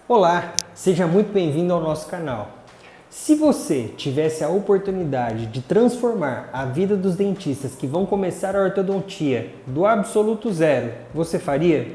Olá, seja muito bem-vindo ao nosso canal. Se você tivesse a oportunidade de transformar a vida dos dentistas que vão começar a ortodontia do absoluto zero, você faria?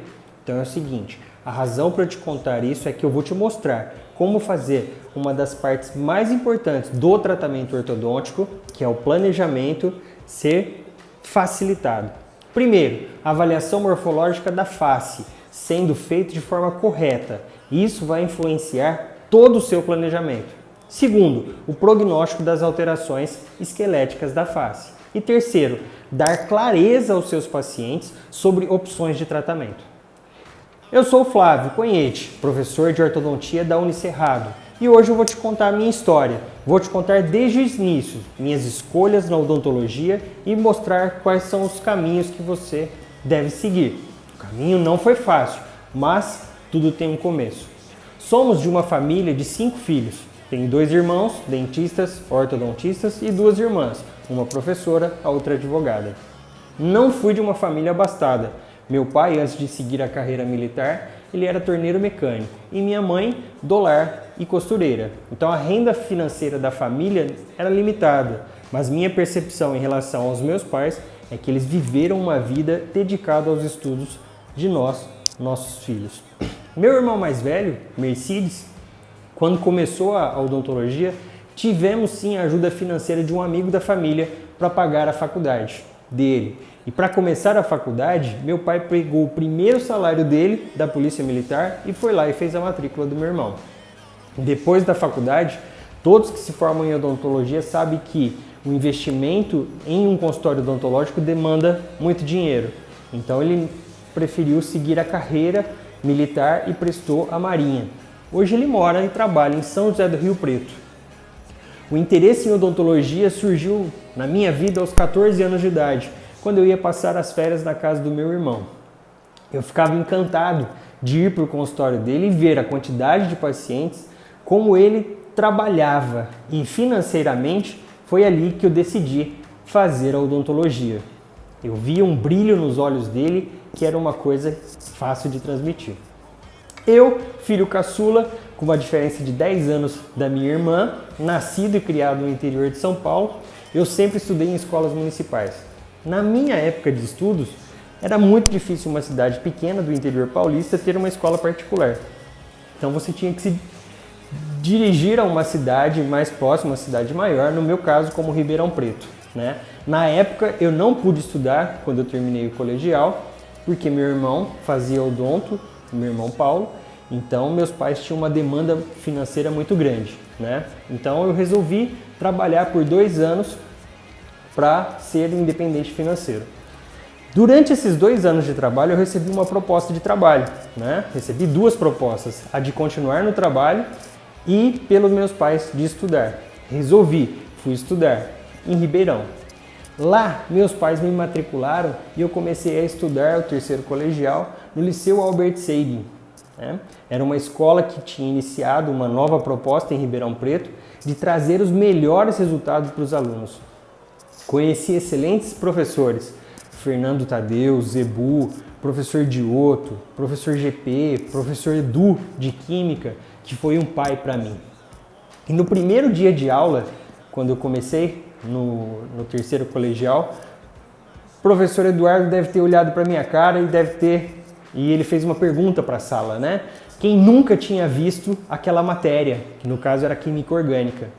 Então é o seguinte, a razão para eu te contar isso é que eu vou te mostrar como fazer uma das partes mais importantes do tratamento ortodôntico, que é o planejamento, ser facilitado. Primeiro, a avaliação morfológica da face, sendo feito de forma correta. Isso vai influenciar todo o seu planejamento. Segundo, o prognóstico das alterações esqueléticas da face. E terceiro, dar clareza aos seus pacientes sobre opções de tratamento. Eu sou o Flávio Conhete, professor de ortodontia da Unicerrado, e hoje eu vou te contar a minha história. Vou te contar desde o início, minhas escolhas na odontologia e mostrar quais são os caminhos que você deve seguir. O caminho não foi fácil, mas tudo tem um começo. Somos de uma família de 5 filhos. Tenho 2 irmãos, dentistas, ortodontistas e 2 irmãs, uma professora, a outra advogada. Não fui de uma família abastada. Meu pai, antes de seguir a carreira militar, ele era torneiro mecânico e minha mãe, dolar e costureira. Então a renda financeira da família era limitada, mas minha percepção em relação aos meus pais é que eles viveram uma vida dedicada aos estudos de nossos filhos. Meu irmão mais velho, Mercedes, quando começou a odontologia, tivemos sim a ajuda financeira de um amigo da família para pagar a faculdade dele. E para começar a faculdade, meu pai pegou o primeiro salário dele da Polícia Militar e foi lá e fez a matrícula do meu irmão. Depois da faculdade, todos que se formam em odontologia sabem que o investimento em um consultório odontológico demanda muito dinheiro. Então ele preferiu seguir a carreira militar e prestou a Marinha. Hoje ele mora e trabalha em São José do Rio Preto. O interesse em odontologia surgiu na minha vida aos 14 anos de idade, quando eu ia passar as férias na casa do meu irmão. Eu ficava encantado de ir para o consultório dele e ver a quantidade de pacientes, como ele trabalhava, e financeiramente foi ali que eu decidi fazer a odontologia. Eu via um brilho nos olhos dele que era uma coisa fácil de transmitir. Eu, filho caçula, com uma diferença de 10 anos da minha irmã, nascido e criado no interior de São Paulo, eu sempre estudei em escolas municipais. Na minha época de estudos, era muito difícil uma cidade pequena do interior paulista ter uma escola particular. Então você tinha que se dirigir a uma cidade mais próxima, uma cidade maior, no meu caso como Ribeirão Preto, né? Na época eu não pude estudar quando eu terminei o colegial, porque meu irmão fazia odonto, meu irmão Paulo, então meus pais tinham uma demanda financeira muito grande, né? Então eu resolvi trabalhar por 2 anos para ser independente financeiro. Durante esses 2 anos de trabalho eu recebi uma proposta de trabalho, né? Recebi 2 propostas, a de continuar no trabalho e pelos meus pais de estudar. Fui estudar em Ribeirão. Lá, meus pais me matricularam e eu comecei a estudar o 3º colegial no Liceu Albert Sabin. Né? Era uma escola que tinha iniciado uma nova proposta em Ribeirão Preto de trazer os melhores resultados para os alunos. Conheci excelentes professores, Fernando Tadeu, Zebu, professor Dioto, professor GP, professor Edu de Química, que foi um pai para mim. E no primeiro dia de aula, quando eu comecei no 3º colegial, o professor Eduardo deve ter olhado para minha cara e ele fez uma pergunta para a sala, né? Quem nunca tinha visto aquela matéria, que no caso era Química Orgânica.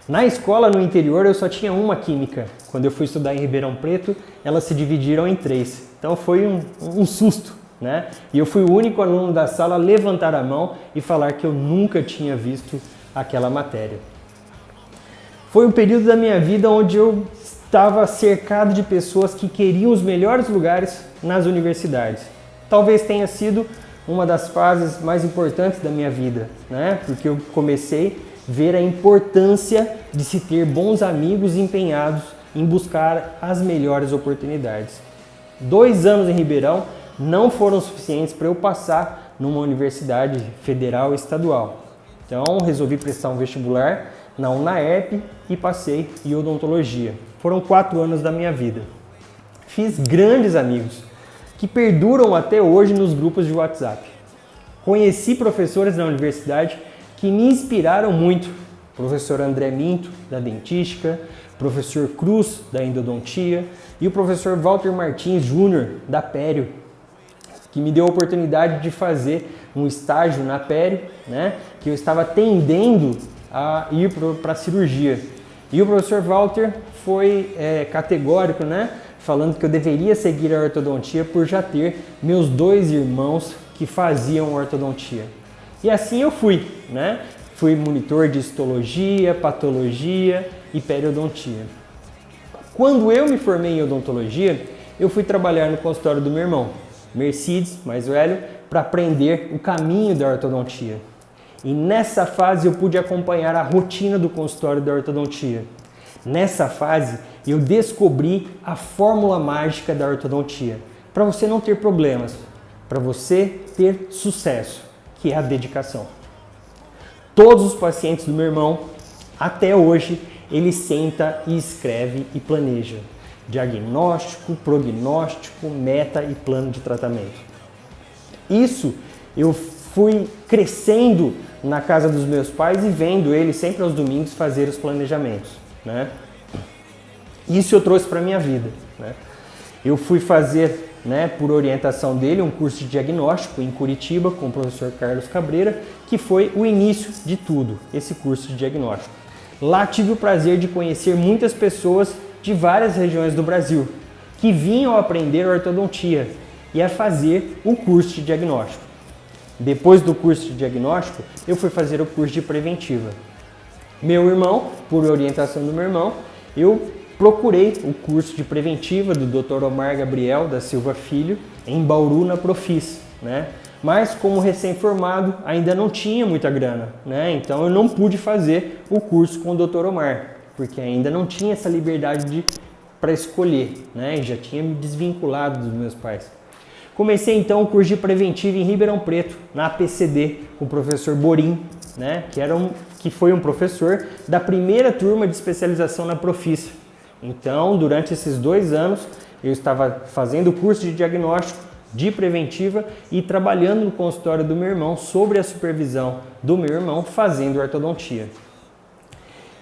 Na escola, no interior, eu só tinha uma Química. Quando eu fui estudar em Ribeirão Preto, elas se dividiram em 3. Então foi um susto, né? E eu fui o único aluno da sala a levantar a mão e falar que eu nunca tinha visto aquela matéria. Foi um período da minha vida onde eu estava cercado de pessoas que queriam os melhores lugares nas universidades. Talvez tenha sido uma das fases mais importantes da minha vida, né? Porque eu comecei a ver a importância de se ter bons amigos empenhados em buscar as melhores oportunidades. 2 anos em Ribeirão não foram suficientes para eu passar numa universidade federal e estadual. Então resolvi prestar um vestibular na UNAERP e passei em odontologia. Foram 4 anos da minha vida. Fiz grandes amigos que perduram até hoje nos grupos de WhatsApp. Conheci professores na universidade que me inspiraram muito. Professor André Minto, da dentística, professor Cruz, da endodontia, e o professor Walter Martins Júnior, da pério, que me deu a oportunidade de fazer um estágio na pério, né, que eu estava tendendo a ir para a cirurgia. E o professor Walter foi categórico, né, falando que eu deveria seguir a ortodontia por já ter meus 2 irmãos que faziam ortodontia. E assim eu fui, né? Fui monitor de histologia, patologia e periodontia. Quando eu me formei em odontologia, eu fui trabalhar no consultório do meu irmão, Mercedes, mais velho, para aprender o caminho da ortodontia. E nessa fase eu pude acompanhar a rotina do consultório da ortodontia. Nessa fase eu descobri a fórmula mágica da ortodontia, para você não ter problemas, para você ter sucesso, que é a dedicação. Todos os pacientes do meu irmão, até hoje, ele senta e escreve e planeja diagnóstico, prognóstico, meta e plano de tratamento. Isso eu fui crescendo na casa dos meus pais e vendo ele sempre aos domingos fazer os planejamentos, né? Isso eu trouxe para a minha vida, né? Eu fui fazer, né, por orientação dele, um curso de diagnóstico em Curitiba com o professor Carlos Cabreira, que foi o início de tudo, esse curso de diagnóstico. Lá tive o prazer de conhecer muitas pessoas de várias regiões do Brasil que vinham aprender ortodontia e a fazer o curso de diagnóstico. Depois do curso de diagnóstico, eu fui fazer o curso de preventiva. Meu irmão, por orientação do meu irmão, eu procurei o curso de preventiva do Dr. Omar Gabriel da Silva Filho em Bauru, na Profis, né? Mas como recém-formado ainda não tinha muita grana, né? Então eu não pude fazer o curso com o Dr. Omar, porque ainda não tinha essa liberdade para escolher, né? E já tinha me desvinculado dos meus pais. Comecei então o curso de preventiva em Ribeirão Preto, na APCD, com o professor Borim, né? Que foi um professor da primeira turma de especialização na Profis. Então, durante esses 2 anos, eu estava fazendo o curso de diagnóstico, de preventiva e trabalhando no consultório do meu irmão sobre a supervisão do meu irmão fazendo ortodontia.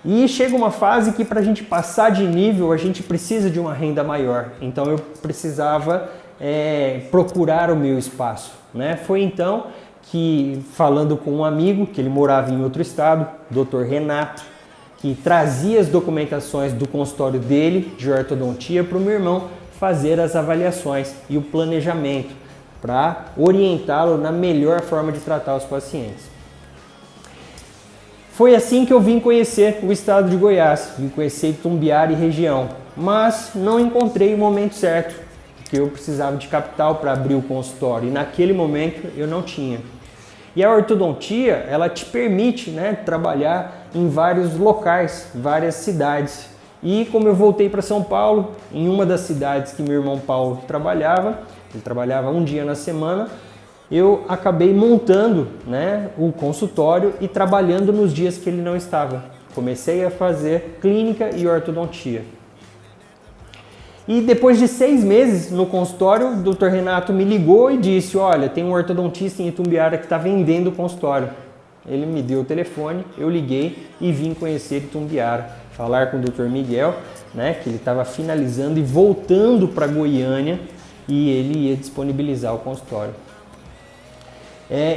E chega uma fase que para a gente passar de nível, a gente precisa de uma renda maior. Então, eu precisava procurar o meu espaço, né? Foi então que, falando com um amigo, que ele morava em outro estado, Dr. Renato, que trazia as documentações do consultório dele, de ortodontia, para o meu irmão fazer as avaliações e o planejamento para orientá-lo na melhor forma de tratar os pacientes. Foi assim que eu vim conhecer o estado de Goiás, vim conhecer Itumbiara e região, mas não encontrei o momento certo, porque eu precisava de capital para abrir o consultório e naquele momento eu não tinha. E a ortodontia, ela te permite, né, trabalhar em vários locais, várias cidades. E como eu voltei para São Paulo, em uma das cidades que meu irmão Paulo trabalhava, ele trabalhava um dia na semana, eu acabei montando, né, o consultório e trabalhando nos dias que ele não estava. Comecei a fazer clínica e ortodontia. E depois de 6 meses no consultório, o Dr. Renato me ligou e disse: olha, tem um ortodontista em Itumbiara que está vendendo o consultório. Ele me deu o telefone, eu liguei e vim conhecer Itumbiara, falar com o Dr. Miguel, né, que ele estava finalizando e voltando para Goiânia e ele ia disponibilizar o consultório.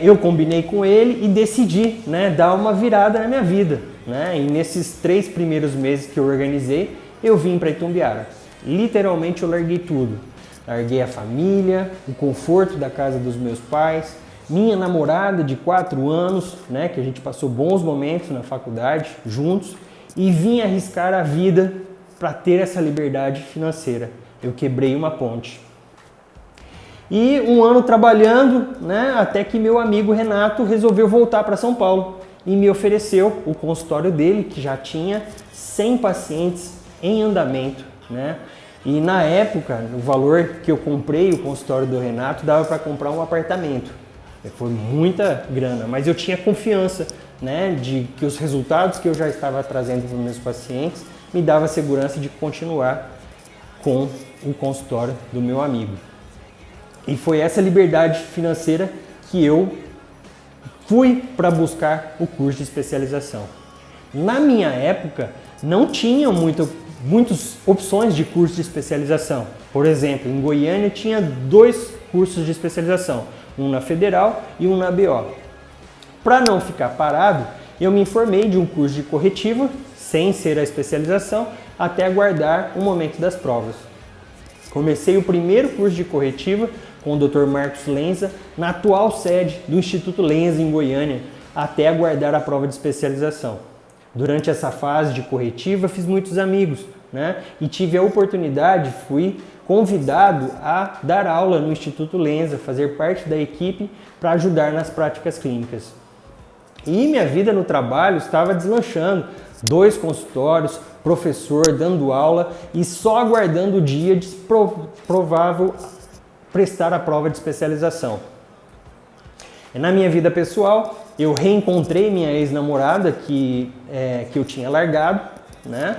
Eu combinei com ele e decidi, né, dar uma virada na minha vida, né? E nesses 3 primeiros meses que eu organizei, eu vim para Itumbiara. Literalmente eu larguei tudo. Larguei a família, o conforto da casa dos meus pais, minha namorada de 4 anos, né, que a gente passou bons momentos na faculdade juntos, e vim arriscar a vida para ter essa liberdade financeira. Eu quebrei uma ponte. E um ano trabalhando, né, até que meu amigo Renato resolveu voltar para São Paulo e me ofereceu o consultório dele, que já tinha 100 pacientes em andamento, né? E na época, o valor que eu comprei o consultório do Renato dava para comprar um apartamento. Foi muita grana, mas eu tinha confiança, né, de que os resultados que eu já estava trazendo para os meus pacientes me dava segurança de continuar com o consultório do meu amigo. E foi essa liberdade financeira que eu fui para buscar o curso de especialização. Na minha época, não tinha muitas opções de curso de especialização. Por exemplo, em Goiânia tinha 2 cursos de especialização, um na Federal e um na BO. Para não ficar parado, eu me informei de um curso de corretiva, sem ser a especialização, até aguardar o momento das provas. Comecei o primeiro curso de corretiva com o Dr. Marcos Lenza, na atual sede do Instituto Lenza em Goiânia, até aguardar a prova de especialização. Durante essa fase de corretiva, fiz muitos amigos, né? E tive a oportunidade, fui convidado a dar aula no Instituto Lenza, fazer parte da equipe para ajudar nas práticas clínicas. E minha vida no trabalho estava deslanchando, 2 consultórios, professor dando aula e só aguardando o dia de provável prestar a prova de especialização. Na minha vida pessoal, eu reencontrei minha ex-namorada que eu tinha largado, né?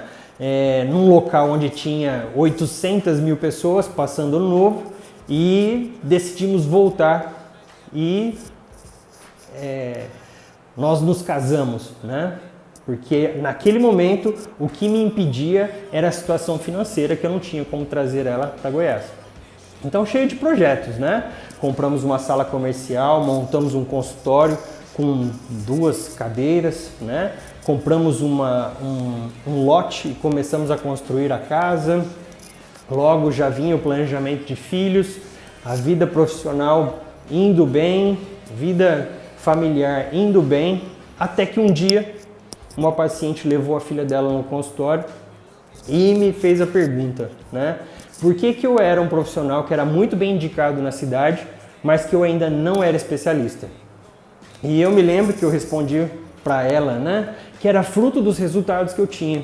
Num local onde tinha 800 mil pessoas passando ano novo, e decidimos voltar e nós nos casamos, né? Porque naquele momento o que me impedia era a situação financeira, que eu não tinha como trazer ela para Goiás. Então, cheio de projetos, né? Compramos uma sala comercial, montamos um consultório com 2 cadeiras, né? Compramos um lote e começamos a construir a casa. Logo já vinha o planejamento de filhos, a vida profissional indo bem, vida familiar indo bem, até que um dia uma paciente levou a filha dela no consultório e me fez a pergunta, né? Por que eu era um profissional que era muito bem indicado na cidade, mas que eu ainda não era especialista? E eu me lembro que eu respondi para ela, né, que era fruto dos resultados que eu tinha.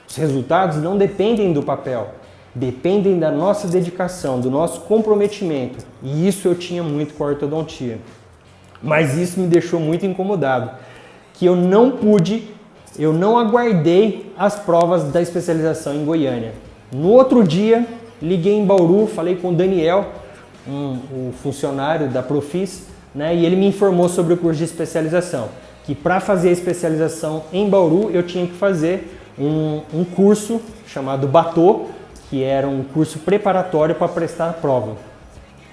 Os resultados não dependem do papel, dependem da nossa dedicação, do nosso comprometimento. E isso eu tinha muito com a ortodontia. Mas isso me deixou muito incomodado, que eu não aguardei as provas da especialização em Goiânia. No outro dia, liguei em Bauru, falei com o Daniel, o funcionário da Profis, né, e ele me informou sobre o curso de especialização, que para fazer a especialização em Bauru eu tinha que fazer um curso chamado Batô, que era um curso preparatório para prestar a prova.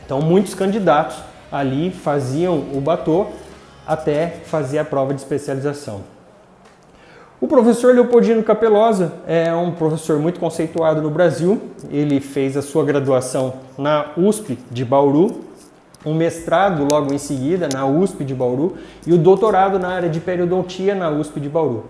Então muitos candidatos ali faziam o Batô até fazer a prova de especialização. O professor Leopoldino Capelosa é um professor muito conceituado no Brasil. Ele fez a sua graduação na USP de Bauru, um mestrado logo em seguida na USP de Bauru e o doutorado na área de periodontia na USP de Bauru.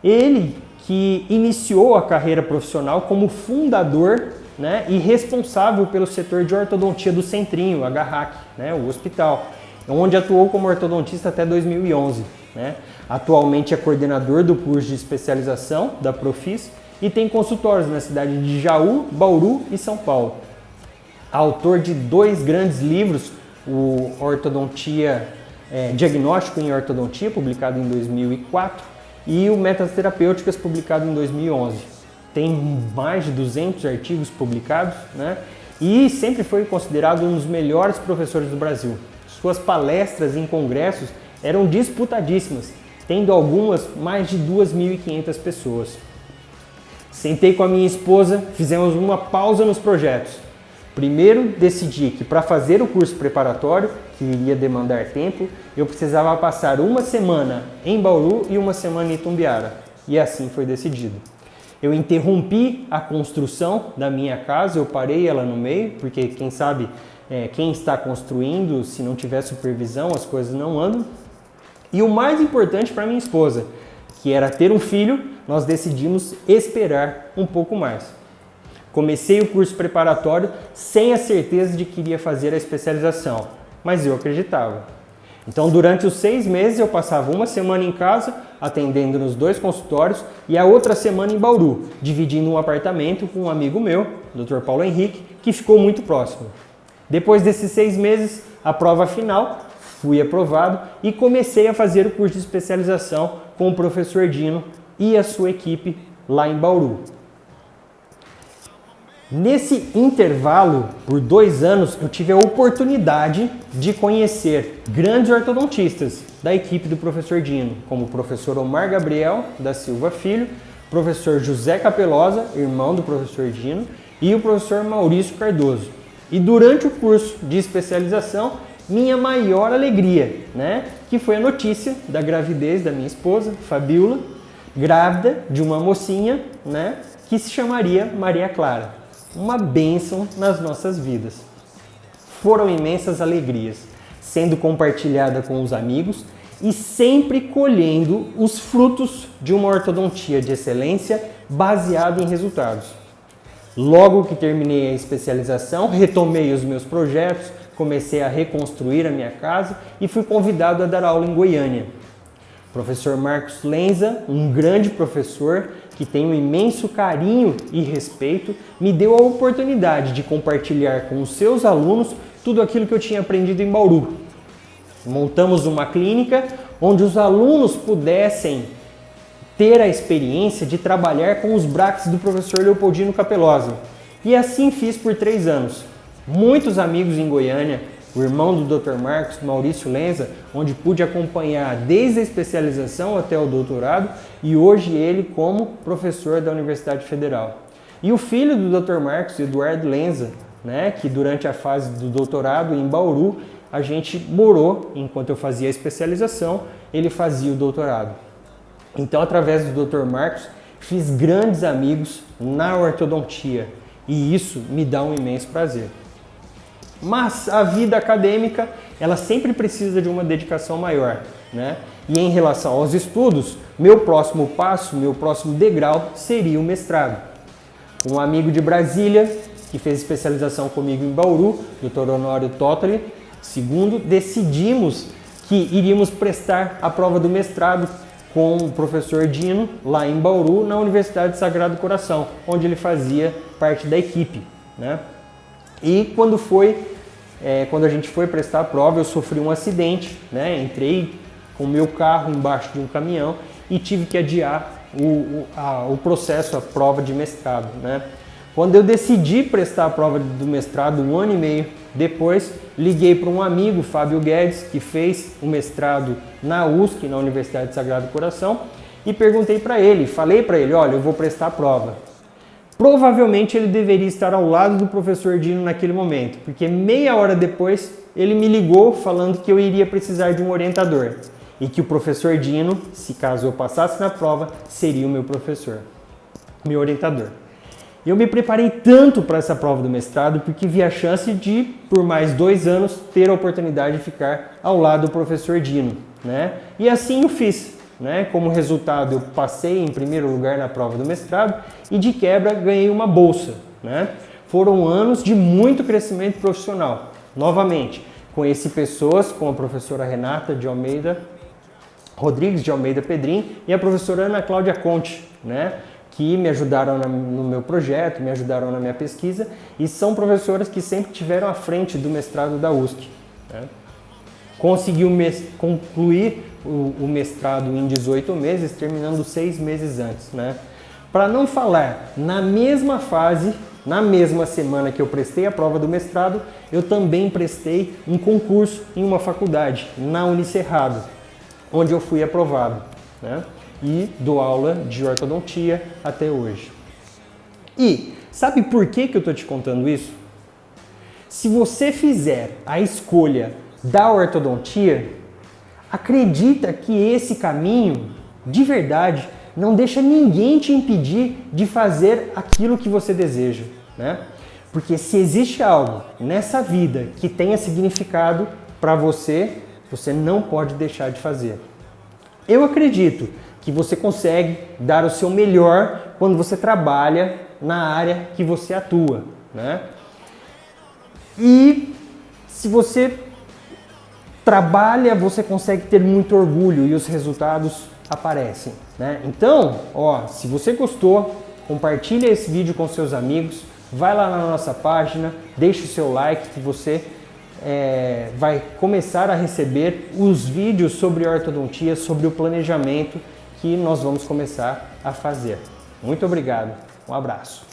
Ele que iniciou a carreira profissional como fundador, né, e responsável pelo setor de ortodontia do Centrinho, HRAC, né, o hospital, onde atuou como ortodontista até 2011. Né? Atualmente é coordenador do curso de especialização da Profis e tem consultórios na cidade de Jaú, Bauru e São Paulo. Autor de 2 grandes livros, o Ortodontia, Diagnóstico em Ortodontia, publicado em 2004, e o Metas Terapêuticas, publicado em 2011. Tem mais de 200 artigos publicados, né? E sempre foi considerado um dos melhores professores do Brasil. Suas palestras em congressos eram disputadíssimas, tendo algumas mais de 2.500 pessoas. Sentei com a minha esposa, fizemos uma pausa nos projetos. Primeiro, decidi que para fazer o curso preparatório, que iria demandar tempo, eu precisava passar uma semana em Bauru e uma semana em Itumbiara. E assim foi decidido. Eu interrompi a construção da minha casa, eu parei ela no meio, porque quem sabe, quem está construindo, se não tiver supervisão, as coisas não andam. E o mais importante para minha esposa, que era ter um filho, nós decidimos esperar um pouco mais. Comecei o curso preparatório sem a certeza de que iria fazer a especialização, mas eu acreditava. Então, durante os 6 meses, eu passava uma semana em casa, atendendo nos 2 consultórios, e a outra semana em Bauru, dividindo um apartamento com um amigo meu, Dr. Paulo Henrique, que ficou muito próximo. Depois desses 6 meses, a prova final, fui aprovado e comecei a fazer o curso de especialização com o professor Dino e a sua equipe lá em Bauru. Nesse intervalo, por 2 anos, eu tive a oportunidade de conhecer grandes ortodontistas da equipe do professor Dino, como o professor Omar Gabriel da Silva Filho, professor José Capelosa, irmão do professor Dino, e o professor Maurício Cardoso. E durante o curso de especialização, minha maior alegria, que foi a notícia da gravidez da minha esposa, Fabiola, grávida de uma mocinha, que se chamaria Maria Clara. Uma bênção nas nossas vidas. Foram imensas alegrias, sendo compartilhada com os amigos e sempre colhendo os frutos de uma ortodontia de excelência baseada em resultados. Logo que terminei a especialização, retomei os meus projetos, comecei a reconstruir a minha casa e fui convidado a dar aula em Goiânia. O professor Marcos Lenza, um grande professor que tem um imenso carinho e respeito, me deu a oportunidade de compartilhar com os seus alunos tudo aquilo que eu tinha aprendido em Bauru. Montamos uma clínica onde os alunos pudessem ter a experiência de trabalhar com os brackets do professor Leopoldino Capelosa. E assim fiz por 3 anos. Muitos amigos em Goiânia, o irmão do Dr. Marcos, Maurício Lenza, onde pude acompanhar desde a especialização até o doutorado, e hoje ele como professor da Universidade Federal. E o filho do Dr. Marcos, Eduardo Lenza, que durante a fase do doutorado em Bauru, a gente morou, enquanto eu fazia a especialização, ele fazia o doutorado. Então, através do Dr. Marcos, fiz grandes amigos na ortodontia, e isso me dá um imenso prazer. Mas a vida acadêmica, ela sempre precisa de uma dedicação maior, E em relação aos estudos, meu próximo passo, meu próximo degrau seria o mestrado. Um amigo de Brasília, que fez especialização comigo em Bauru, Dr. Honório Totoli, II, decidimos que iríamos prestar a prova do mestrado com o professor Dino, lá em Bauru, na Universidade Sagrado Coração, onde ele fazia parte da equipe, E quando a gente foi prestar a prova, eu sofri um acidente, Entrei com o meu carro embaixo de um caminhão e tive que adiar o processo, a prova de mestrado, Quando eu decidi prestar a prova do mestrado 1 ano e meio depois, liguei para um amigo, Fábio Guedes, que fez o mestrado na USP, na Universidade Sagrado Coração, e perguntei para ele, falei para ele, olha, eu vou prestar a prova. Provavelmente ele deveria estar ao lado do professor Dino naquele momento, porque meia hora depois ele me ligou falando que eu iria precisar de um orientador e que o professor Dino, se caso eu passasse na prova, seria o meu professor, meu orientador. Eu me preparei tanto para essa prova do mestrado porque vi a chance de, por mais 2 anos, ter a oportunidade de ficar ao lado do professor Dino, E assim eu fiz. Como resultado, eu passei em primeiro lugar na prova do mestrado e de quebra ganhei uma bolsa, Foram anos de muito crescimento profissional. Novamente, conheci pessoas como a professora Renata de Almeida, Rodrigues de Almeida Pedrim e a professora Ana Cláudia Conte, que me ajudaram no meu projeto, me ajudaram na minha pesquisa e são professoras que sempre estiveram à frente do mestrado da USP. Consegui concluir o mestrado em 18 meses, terminando 6 meses antes. Para não falar, na mesma fase, na mesma semana que eu prestei a prova do mestrado, eu também prestei um concurso em uma faculdade, na Unicerrado, onde eu fui aprovado. E dou aula de ortodontia até hoje. E sabe por que eu estou te contando isso? Se você fizer a escolha da ortodontia, acredita que esse caminho, de verdade, não deixa ninguém te impedir de fazer aquilo que você deseja, Porque se existe algo nessa vida que tenha significado para você, você não pode deixar de fazer. Eu acredito que você consegue dar o seu melhor quando você trabalha na área que você atua, E se você trabalha, você consegue ter muito orgulho e os resultados aparecem, Então, se você gostou, compartilha esse vídeo com seus amigos, vai lá na nossa página, deixa o seu like que você vai começar a receber os vídeos sobre ortodontia, sobre o planejamento que nós vamos começar a fazer. Muito obrigado, um abraço.